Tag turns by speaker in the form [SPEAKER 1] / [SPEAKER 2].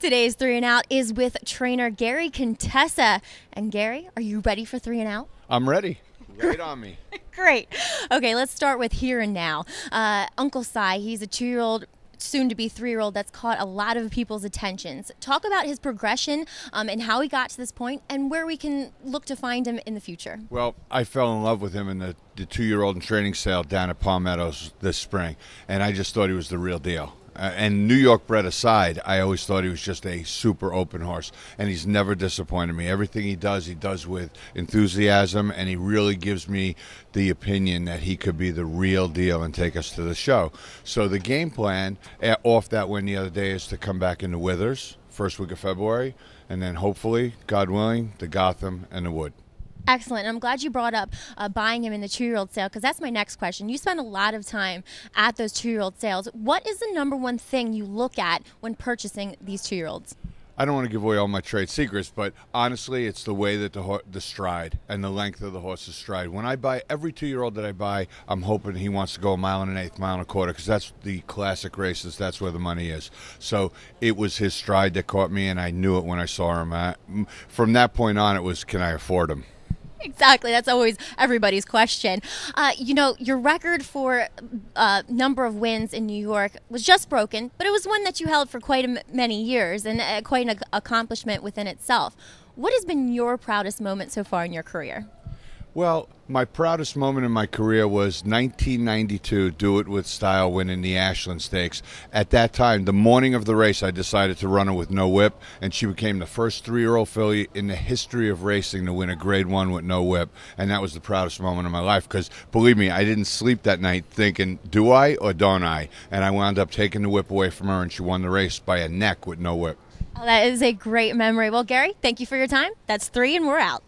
[SPEAKER 1] Today's 3 and Out is with trainer Gary Contessa. And Gary, are you ready for 3 and Out?
[SPEAKER 2] I'm ready. Right on me.
[SPEAKER 1] Great. Okay, let's start with here and now. Uncle SIGH, he's a 2-year-old, soon to be 3-year-old that's caught a lot of people's attentions. Talk about his progression and how he got to this point and where we can look to find him in the future.
[SPEAKER 2] Well, I fell in love with him in the 2-year-old in training sale down at Palm Meadows this spring, and I just thought he was the real deal. And New York bred aside, I always thought he was just a super open horse, and he's never disappointed me. Everything he does with enthusiasm, and he really gives me the opinion that he could be the real deal and take us to the show. So the game plan off that win the other day is to come back into Withers first week of February, and then hopefully, God willing, the Gotham and the Wood.
[SPEAKER 1] Excellent. I'm glad you brought up buying him in the 2-year-old sale, because that's my next question. You spend a lot of time at those 2-year-old sales. What is the number one thing you look at when purchasing these 2-year-olds?
[SPEAKER 2] I don't want to give away all my trade secrets, but honestly, it's the way that the stride and the length of the horse's stride. When I buy every 2-year-old that I buy, I'm hoping he wants to go 1 1/8 1/4 miles, because that's the classic races. That's where the money is. So it was his stride that caught me, and I knew it when I saw him. From that point on, it was, can I afford him?
[SPEAKER 1] Exactly. That's always everybody's question. Your record for number of wins in New York was just broken, but it was one that you held for quite many years and quite an accomplishment within itself. What has been your proudest moment so far in your career?
[SPEAKER 2] Well, my proudest moment in my career was 1992, Do It With Style, winning the Ashland Stakes. At that time, the morning of the race, I decided to run her with no whip, and she became the first 3-year-old filly in the history of racing to win a Grade 1 with no whip, and that was the proudest moment of my life, because, believe me, I didn't sleep that night thinking, do I or don't I? And I wound up taking the whip away from her, and she won the race by a neck with no whip.
[SPEAKER 1] Oh, that is a great memory. Well, Gary, thank you for your time. That's 3, and we're out.